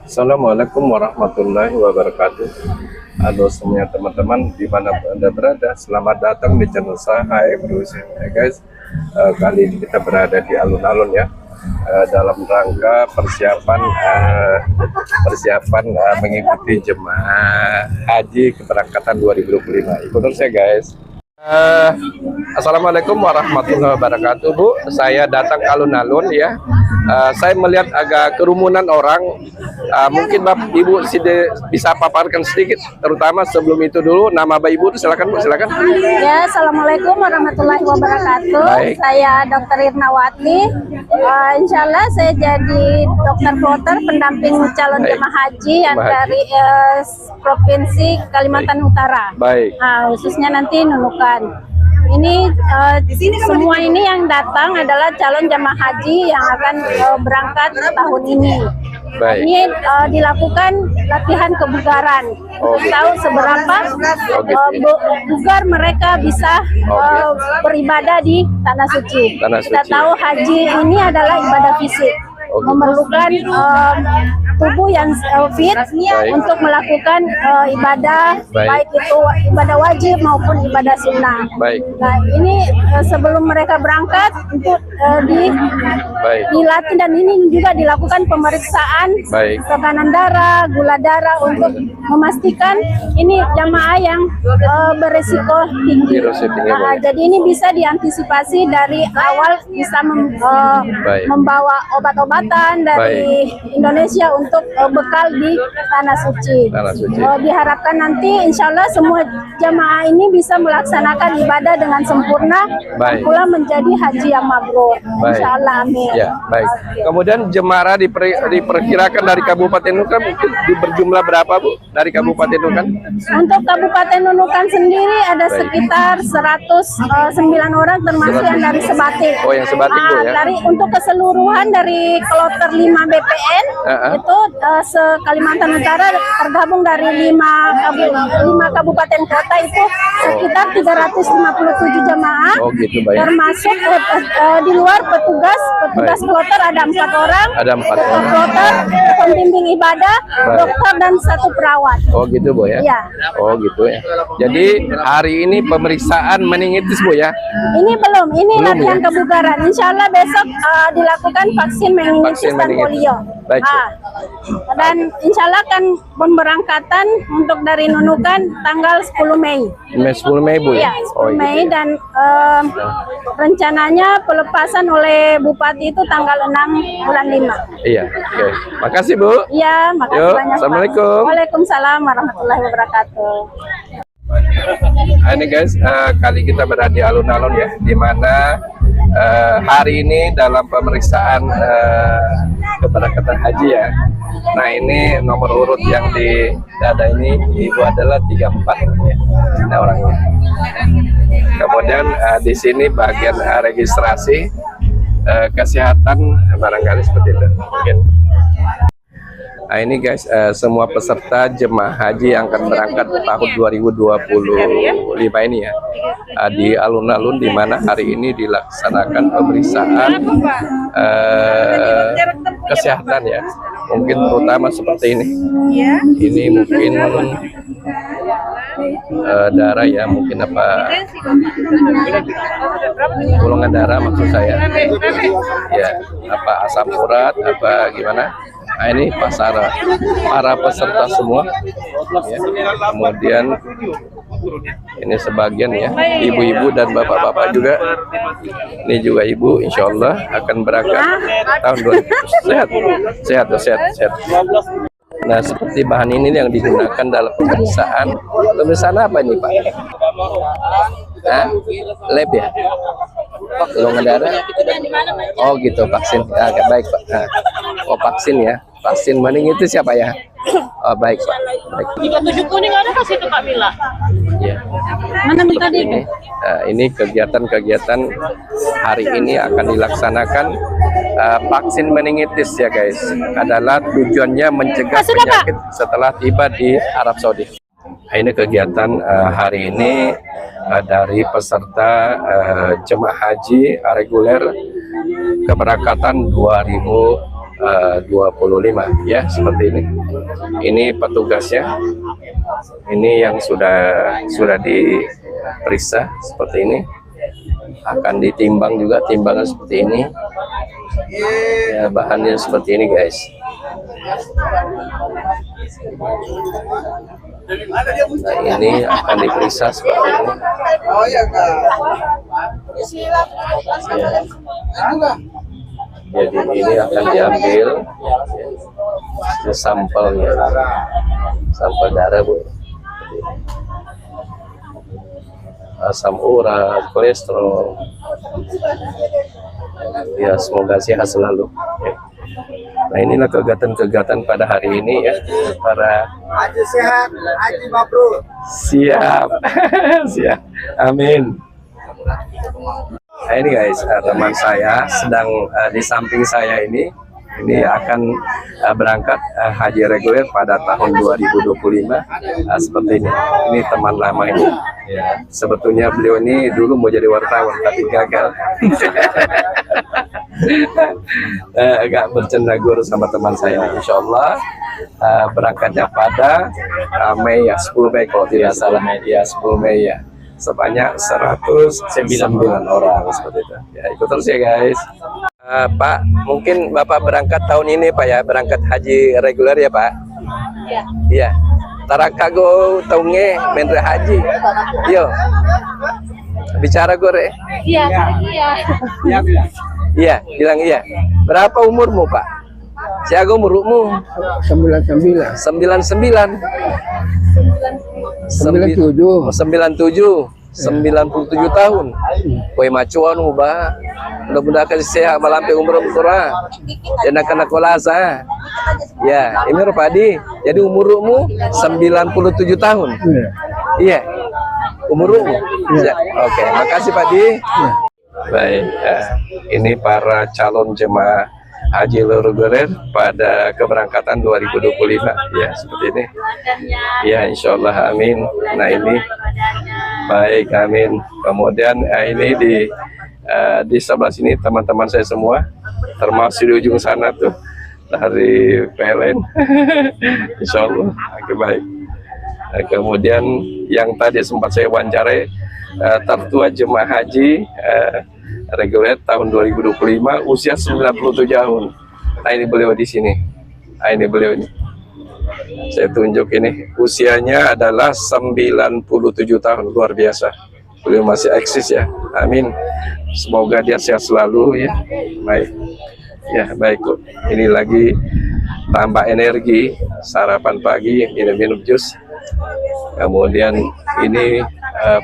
Assalamualaikum warahmatullahi wabarakatuh. Halo semuanya teman-teman, dimanapun Anda berada, selamat datang di channel saya Ibnu Husin. Ya guys, kali ini kita berada di alun-alun ya, dalam rangka persiapan mengikuti jemaah haji keberangkatan 2025. Ikut terus ya guys. Assalamualaikum warahmatullahi wabarakatuh. Bu, saya datang ke alun-alun ya. Saya melihat agak kerumunan orang. Mungkin Bapak Ibu bisa paparkan sedikit, terutama sebelum itu dulu nama Bapak Ibu, silakan Bu, silakan. Ya, assalamualaikum warahmatullahi wabarakatuh. Baik. Saya Dr. Irnawati. Insya Allah saya jadi dokter kloter pendamping calon jemaah haji yang dari provinsi Kalimantan Utara. Baik. Khususnya nanti Nunukan. Ini semua ini yang datang adalah calon jemaah haji yang akan berangkat tahun ini. Baik. Ini dilakukan latihan kebugaran. Tahu seberapa bugar mereka bisa beribadah di tanah suci. Kita tahu haji ini adalah ibadah fisik. Memerlukan tubuh yang fit untuk melakukan ibadah, baik itu ibadah wajib maupun ibadah sunnah. Nah, ini sebelum mereka berangkat untuk dilatih, dan ini juga dilakukan pemeriksaan tekanan darah, gula darah untuk memastikan ini jamaah yang beresiko tinggi. Jadi ini bisa diantisipasi dari awal, bisa membawa obat-obatan dari Indonesia untuk bekal di tanah suci. Diharapkan nanti insya Allah semua jamaah ini bisa melaksanakan ibadah dengan sempurna, dan pula menjadi haji yang mabrur. Insya Allah, amin. Ya, baik. Kemudian jemaah diperkirakan dari Kabupaten Nunukan mungkin berjumlah berapa Bu? Dari Kabupaten Nunukan? Untuk Kabupaten Nunukan sendiri ada sekitar 109 orang, termasuk yang dari Sebatik. Oh, yang Sebatik Bu ya. Untuk keseluruhan dari kloter 5 BPN itu se-Kalimantan Utara tergabung dari 5 kabupaten kota, itu sekitar 357 jamaah. Oh gitu, baik. Termasuk di luar petugas kloter ada 4 orang. Ada 4 orang. Kloter, pembimbing ibadah, dokter dan 1 perawat. Oh gitu Bu ya. Iya. Oh gitu ya. Jadi hari ini pemeriksaan meningitis Bu ya. Ini belum, ini latihan kebugaran. Insya Allah besok dilakukan vaksin meningitis dan polio. Baik. Dan insya Allah kan pemberangkatan untuk dari Nunukan tanggal 10 Mei. 10 Mei Bu ya? Iya, 10 Mei gitu. Dan rencananya pelepasan oleh Bupati itu tanggal 6 bulan 5. Iya, oke. Makasih Bu. Iya, makasih banyak. Assalamualaikum. Waalaikumsalam warahmatullahi wabarakatuh. Nah, ini guys, kali kita berada di alun-alun ya, di mana hari ini dalam pemeriksaan keberangkatan haji ya. Nah, ini nomor urut yang di dada ini Ibu adalah 34 ya. Nah, orangnya. Kemudian di sini bagian registrasi kesehatan barangkali seperti itu mungkin. Nah, ini guys, semua peserta jemaah haji yang akan berangkat tahun 2025 ini ya, di alun-alun di mana hari ini dilaksanakan pemeriksaan kesehatan ya, mungkin terutama seperti ini. Ini mungkin darah ya, mungkin apa golongan darah maksud saya ya, apa asam urat apa gimana. Nah, ini para peserta semua ya. Kemudian ini sebagian ya, ibu-ibu dan bapak-bapak juga. Ini juga ibu, insya Allah akan berangkat tahun 2000. Sehat. Nah, seperti bahan ini yang digunakan dalam pemeriksaan apa ini Pak? Lab ya? Golongan darah? Oh gitu, vaksin. Baik Pak. Oh vaksin ya, vaksin meningitis siapa ya? Oh baik Pak. Baik. Di baju kuning ada pas itu Kak Mila? Ya. Mana minta di? Ini kegiatan hari ini akan dilaksanakan vaksin meningitis ya guys. Adalah tujuannya mencegah penyakit setelah tiba di Arab Saudi. Ini kegiatan hari ini dari peserta jemaah haji reguler keberangkatan 2025 ya, seperti ini. Ini petugasnya. Ini yang sudah diperiksa seperti ini. Akan ditimbang juga, timbangan seperti ini. Ya, bahannya seperti ini guys. Nah, ini akan diperiksa seperti ini. Jadi ini akan diambil sampelnya, sampel darah bu, asam urat, kolesterol. Ya, semoga sehat selalu. Ya. Nah, inilah kegiatan-kegiatan pada hari ini ya, para Haji sehat, Haji mabrur. siap. Siap, amin. Nah, ini guys, teman saya sedang di samping saya ini akan berangkat haji reguler pada tahun 2025. Seperti ini. Ini teman lama ini. Ya, sebetulnya beliau ini dulu mau jadi wartawan tapi gagal. Agak bercendagur sama teman saya. Insya Allah berangkatnya pada Mei ya, 10 Mei kalau tidak salah ya, 10 Mei ya. Sebanyak 109 orang seperti itu. Ya, ikut terus ya guys. Pak, mungkin Bapak berangkat tahun ini Pak ya, berangkat haji reguler ya Pak? Iya. Iya. Tarakago taunge menre haji. Yo. Bicara gore. Iya. Iya. Iya, bilang iya. Berapa umurmu Pak? Siaga umurmu? 99. 99. 97. 97 tahun. Kue macuan ubah. Mudah-mudahan kasih sehat malampe umur umurah. Dan anak kolasa. Ya, ini Padi. Jadi umurmu 97 tahun. Iya. Umurmu. Ya. Oke, makasih Padi. Baik, ini para calon jemaah haji reguler pada keberangkatan 2025 ya, seperti ini ya, insya Allah amin. Nah ini baik, amin. Kemudian ini di sebelah sini teman-teman saya semua, termasuk di ujung sana tuh dari PLN. Insya Allah oke, baik. Kemudian yang tadi sempat saya wawancarai, tertua jemaah haji reguler tahun 2025 usia 97 tahun. Nah ini beliau di sini. Nah ini beliau ini. Saya tunjuk ini. Usianya adalah 97 tahun, luar biasa. Beliau masih eksis ya. Amin. Semoga dia sehat selalu ya. Baik. Ya baik kok. Ini lagi tambah energi, sarapan pagi, minum jus. Kemudian ini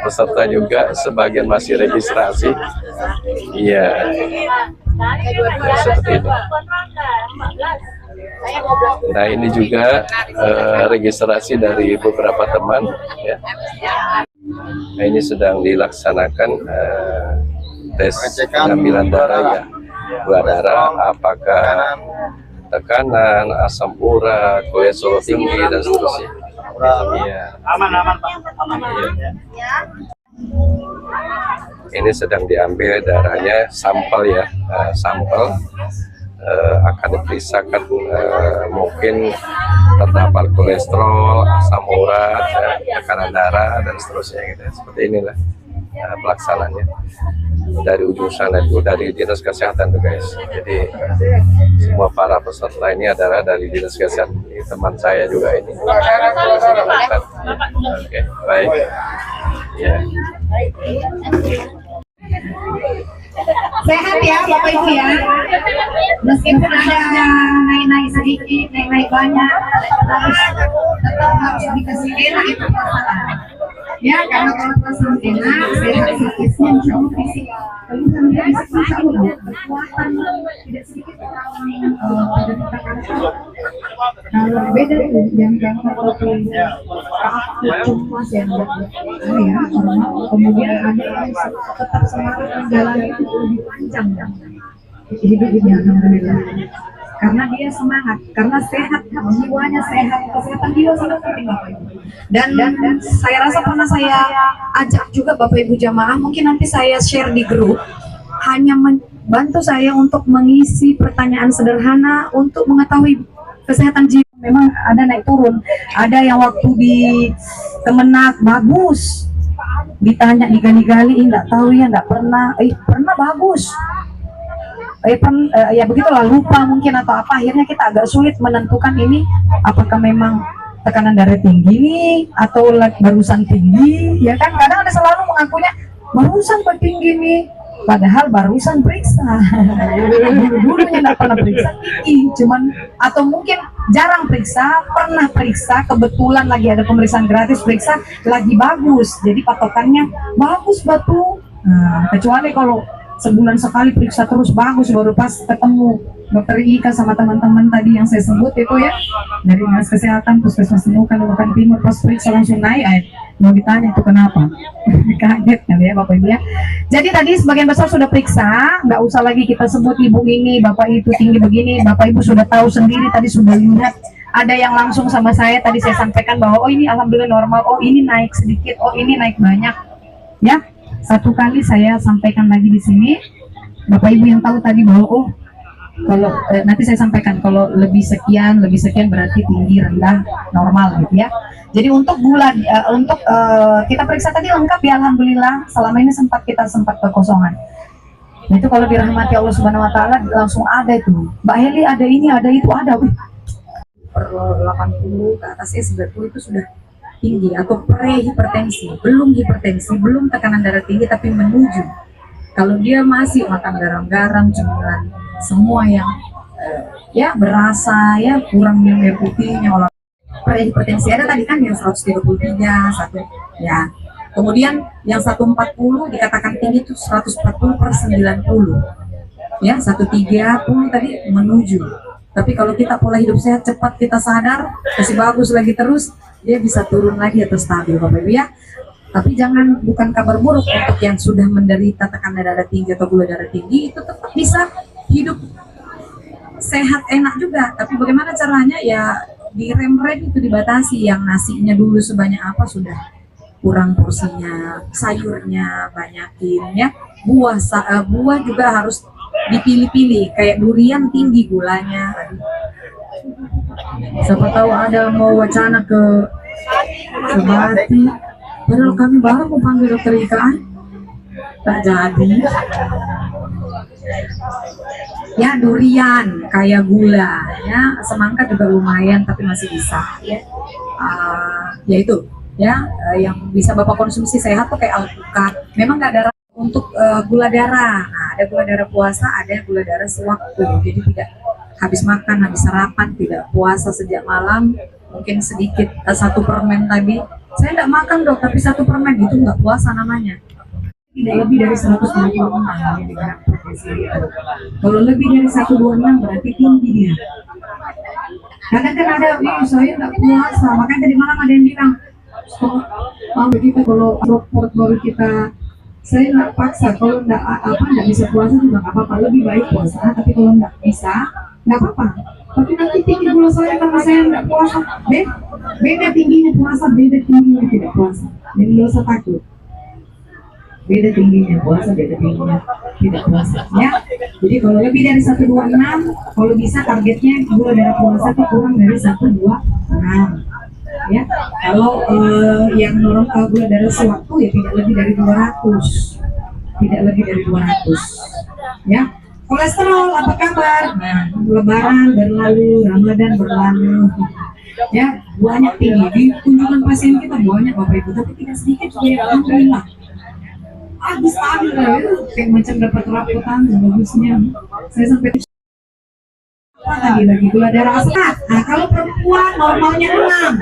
peserta juga sebagian masih registrasi. Iya, ya, seperti itu. Nah ini juga registrasi dari beberapa teman. Ya. Nah ini sedang dilaksanakan tes pengambilan darah ya, gula darah, apakah tekanan, asam urat, kolesterol tinggi dan seterusnya. Iya. Aman Pak. Iya. Ini sedang diambil darahnya, sampel ya, sampel akan diperiksakan mungkin terdapat kolesterol, asam urat, tekanan darah dan seterusnya gitu. Seperti inilah pelaksanaannya dari ujung sana itu, dari dinas kesehatan tuh guys. Jadi semua para peserta ini adalah dari dinas kesehatan. Ini teman saya juga ini. Oke, baik. Ya. Sehat ya Bapak Ibu ya, meskipun ada naik-naik sedikit, naik-naik banyak, tetap harus dikasih enak itu masalah. Ya, karena kalau pasang enak, sehat sakitnya insya Allah fisik. Kalau misalnya fisik insya Allah kekuatan tidak sedikit kalau beda itu yang gampang cemas yang ya, kemudian ada yang tetap semangat menjalani itu lebih panjang hidupnya, alhamdulillah. Karena dia semangat, karena sehat, jiwanya sehat, kesehatan jiwa sangat penting Bapak Ibu. Dan saya rasa pernah saya ajak juga Bapak Ibu jamaah, mungkin nanti saya share di grup, hanya membantu saya untuk mengisi pertanyaan sederhana untuk mengetahui kesehatan jiwa. memang ada naik turun. Ada yang waktu di Kemenak bagus, ditanya digali-gali, nggak tahu ya, nggak pernah, pernah bagus. Ya begitulah, lupa mungkin atau apa, akhirnya kita agak sulit menentukan ini apakah memang tekanan darah tinggi atau barusan tinggi, ya kan. Kadang ada selalu mengakunya barusan kok tinggi nih, padahal barusan periksa. Dulunya nggak pernah periksa tinggi, cuman atau mungkin jarang periksa, pernah periksa, kebetulan lagi ada pemeriksaan gratis, periksa lagi bagus, jadi patokannya bagus batu. Nah, kecuali kalau sebulan sekali periksa terus bagus, baru pas ketemu dokter Ika sama teman-teman tadi yang saya sebut itu ya, dari dinas kesehatan, puskesmas Nunukan Timur, pas periksa langsung naik, mau ditanya itu kenapa. Kaget kali ya Bapak Ibu ya. Jadi tadi sebagian besar sudah periksa, nggak usah lagi kita sebut ibu ini, bapak itu tinggi begini, Bapak Ibu sudah tahu sendiri, tadi sudah lihat. Ada yang langsung sama saya, tadi saya sampaikan bahwa oh ini alhamdulillah normal, oh ini naik sedikit, oh ini naik banyak, ya. Satu kali saya sampaikan lagi di sini, Bapak Ibu yang tahu tadi bahwa oh kalau nanti saya sampaikan kalau lebih sekian berarti tinggi, rendah, normal gitu ya. Jadi untuk gula kita periksa tadi lengkap ya, alhamdulillah. Selama ini kita sempat kekosongan. Nah, itu kalau dirahmati Allah Subhanahu Wa Taala langsung ada itu. Mbak Heli ada ini, ada itu, ada. Wih, per 80 ke atasnya 90 itu sudah tinggi atau pre-hipertensi, belum hipertensi, belum tekanan darah tinggi tapi menuju. Kalau dia masih makan garam-garam, cemilan, semua yang ya berasa, ya kurang minum air putihnya, olah pre-hipertensi ada tadi kan yang 133, satu ya. Kemudian yang 140 dikatakan tinggi itu 140/90. Ya, 130 tadi menuju. Tapi kalau kita pola hidup sehat, cepat kita sadar, masih bagus lagi terus, dia bisa turun lagi atau stabil Bapak Ibu ya. Tapi bukan kabar buruk untuk yang sudah menderita tekanan darah tinggi atau gula darah tinggi, itu tetap bisa hidup sehat enak juga. Tapi bagaimana caranya ya, di rem-rem itu dibatasi, yang nasinya dulu sebanyak apa sudah kurang porsinya, sayurnya banyakin ya, buah juga harus dipilih-pilih, kayak durian tinggi gulanya. Siapa tahu ada mau wacana ke Bati, padahal kami baru mau panggil dokter Ika, tak jadi. Ya durian kayak gula, ya semangka juga lumayan tapi masih bisa ya. Ya itu ya, yang bisa Bapak konsumsi sehat tuh kayak alpukat. Memang nggak ada untuk gula darah. Nah, ada gula darah puasa, ada gula darah sewaktu. Jadi tidak habis makan, habis sarapan, tidak puasa sejak malam, mungkin sedikit satu permen tadi. Saya tidak makan dok, tapi satu permen itu nggak puasa namanya. Tidak lebih dari 126 Kalau lebih dari 126 berarti tinggi dia. Kadang kan ada, saya nggak puasa, makanya tadi malam ada yang bilang, kita kalau report baru kita, saya nggak paksa, kalau nggak bisa puasa juga nggak apa-apa, lebih baik puasa, tapi kalau nggak bisa nggak apa-apa. Tapi nanti tinggi gula saya karena saya nggak puasa, beda tingginya puasa, beda tingginya tidak puasa, jadi nggak usah takut. Beda tingginya puasa, beda tingginya tidak puasa ya. Jadi kalau lebih dari 126, kalau bisa targetnya gula darah puasa itu kurang dari 126 ya. Kalau yang normal gula darah sewaktu ya tidak lebih dari 200, tidak lebih dari 200 ya. Kolesterol apa kabar? Nah, Lebaran berlalu, Ramadan berlalu ya, banyak tinggi di kunjungan pasien kita, banyak Bapak Ibu, tapi tidak sedikit ya, alhamdulillah. Habis kayak macam dapat rapotan bagusnya. Saya sampai lagi gula darah sehat. Nah, kalau perempuan normalnya 6.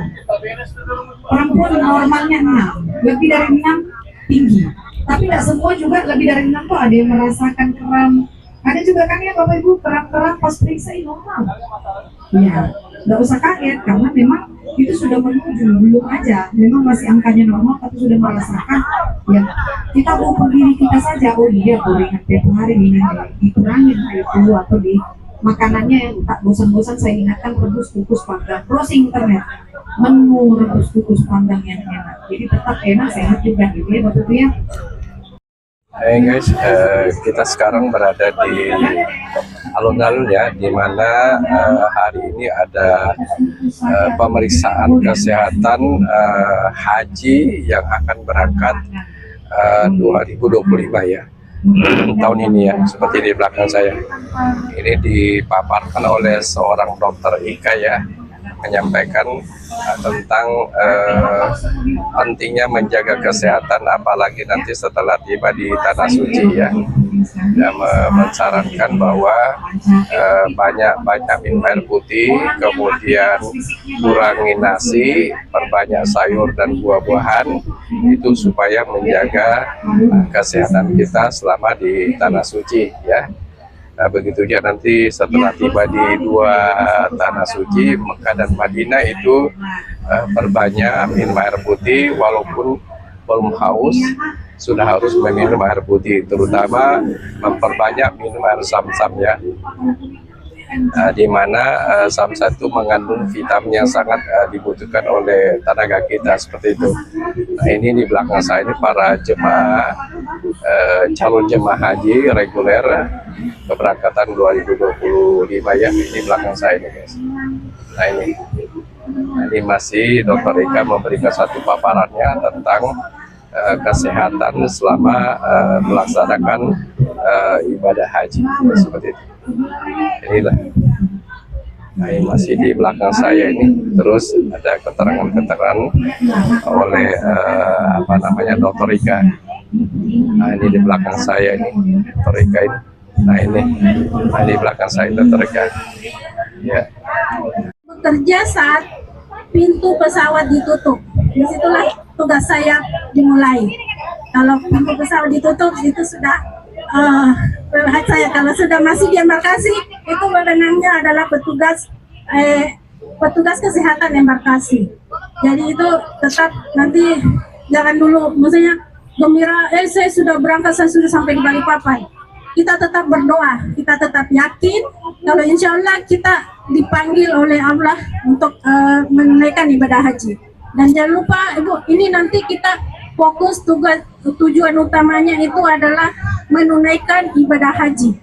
Perempuan normalnya 6. Lebih dari 6 tinggi. Tapi tidak semua juga lebih dari 6 tuh ada yang merasakan kram. Ada juga kan ya Bapak Ibu, kram-kram pas periksa normal. Ya, nggak usah kaget karena memang itu sudah menuju, belum aja. Memang masih angkanya normal tapi sudah merasakan ya. Kita ukur diri kita saja, oh iya keringat tiap hari ini dikurangin itu, atau di makanannya yang tak bosan-bosan saya ingatkan, rebus kukus panggang, browsing internet menu rebus kukus panggang yang enak, jadi tetap enak sehat juga gitu ya Bapak Ibu ya. Hey guys, kita sekarang berada di alun-alun ya, di mana hari ini ada pemeriksaan kesehatan haji yang akan berangkat 2025 ya, tahun ini ya. Seperti di belakang saya ini dipaparkan oleh seorang dokter Ika ya, menyampaikan tentang pentingnya menjaga kesehatan, apalagi nanti setelah tiba di tanah suci ya. Dan mensarankan bahwa banyak minum air putih, kemudian kurangi nasi, perbanyak sayur dan buah-buahan, itu supaya menjaga kesehatan kita selama di tanah suci ya. Nah, begitu dia nanti setelah tiba di dua tanah suci, Mekah dan Madinah, itu perbanyak minum air putih, walaupun belum haus, sudah harus meminum air putih, terutama memperbanyak minum air zam-zam ya. Di mana zam-zam itu mengandung vitamin yang sangat dibutuhkan oleh tenaga kita, seperti itu. Nah, ini di belakang saya ini para jemaah calon jemaah haji reguler keberangkatan 2025 ya. Ini belakang saya ini guys. Nah ini masih Dr. Ika memberikan satu paparannya tentang kesehatan selama melaksanakan ibadah haji seperti itu. Inilah. Nah, ini masih di belakang saya ini. Terus ada keterangan-keterangan oleh Dr. Ika. Nah, ini di belakang saya ini Dr. Ika ini. Nah, ini di belakang saya Dr. Ika. Ya. Bekerja saat pintu pesawat ditutup, disitulah tugas saya dimulai. Kalau pintu pesawat ditutup, itu sudah hak saya. Kalau sudah masih di embarkasi, itu wewenangnya adalah petugas kesehatan embarkasi. Jadi itu tetap nanti jangan dulu, maksudnya gembira, saya sudah berangkat, saya sudah sampai di Balikpapan. Kita tetap berdoa, kita tetap yakin kalau insya Allah kita dipanggil oleh Allah untuk menunaikan ibadah haji. Dan jangan lupa Ibu, ini nanti kita fokus tujuan utamanya itu adalah menunaikan ibadah haji.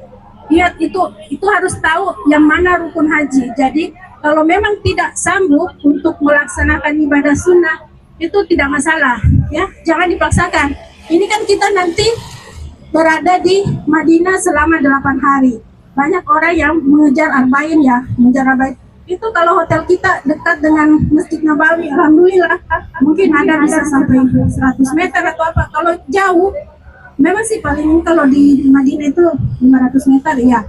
Lihat itu harus tahu yang mana rukun haji. Jadi kalau memang tidak sanggup untuk melaksanakan ibadah sunnah, itu tidak masalah ya, jangan dipaksakan. Ini kan kita nanti berada di Madinah selama 8 hari. Banyak orang yang mengejar arba'in ya, mengejar arba'in. Itu kalau hotel kita dekat dengan Masjid Nabawi, alhamdulillah mungkin ada bisa sampai 100 meter atau apa. Kalau jauh, memang sih paling kalau di Madinah itu 500 meter ya.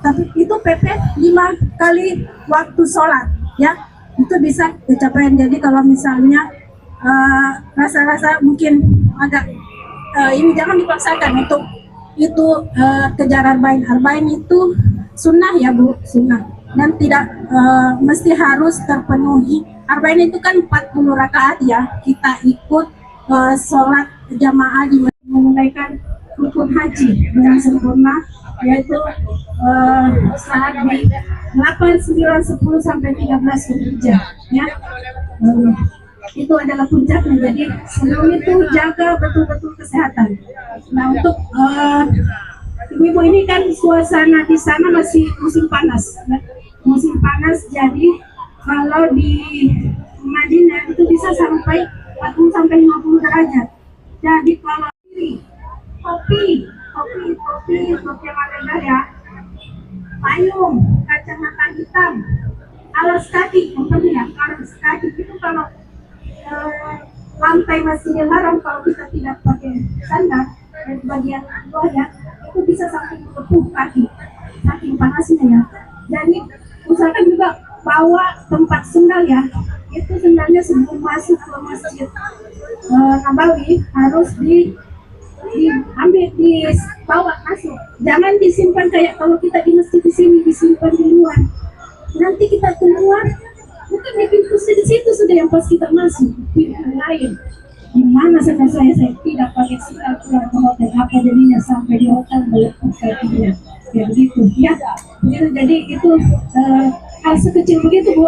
Tapi itu PP 5 kali waktu sholat ya, itu bisa kecapaian. Jadi kalau misalnya rasa-rasa mungkin agak ini jangan dipaksakan untuk itu kejar arba'in. Arba'in itu sunnah ya Bu, sunnah. Dan tidak mesti harus terpenuhi. Arba'in itu kan 40 rakaat ya. Kita ikut sholat jamaah di menunaikan rukun haji dengan sempurna, yaitu saat di 8, 9, 10 sampai 13 Zulhijjah ya. Itu adalah puncaknya. Jadi sebelum itu jaga betul-betul kesehatan. Nah, untuk ibu-ibu ini kan suasana di sana masih musim panas ya. Musim panas, jadi kalau di Madinah itu bisa sampai 40 sampai 50 derajat. Jadi kalau kopi yang ada ya, payung, kacamata hitam, alas kaki, contohnya alas kaki itu kalau lantai Masjidil Haram, kalau kita tidak pakai sandal bagian bawahnya itu bisa sampai berlepuh kaki, saking panasnya ya. Jadi usahakan juga bawa tempat sendal ya, itu sendalnya sebelum masuk ke Masjid Nabawi harus diambil, dibawa masuk, jangan disimpan kayak kalau kita di masjid di sini disimpan di luar. Nanti kita keluar mungkin di pintu di situ sudah yang pas kita masuk pintu lain. Gimana saya tidak pakai sendal keluar ke hotel, apa jadinya sampai di hotel melepuh kakinya ya, begitu ya. Jadi itu hal sekecil begitu Bu.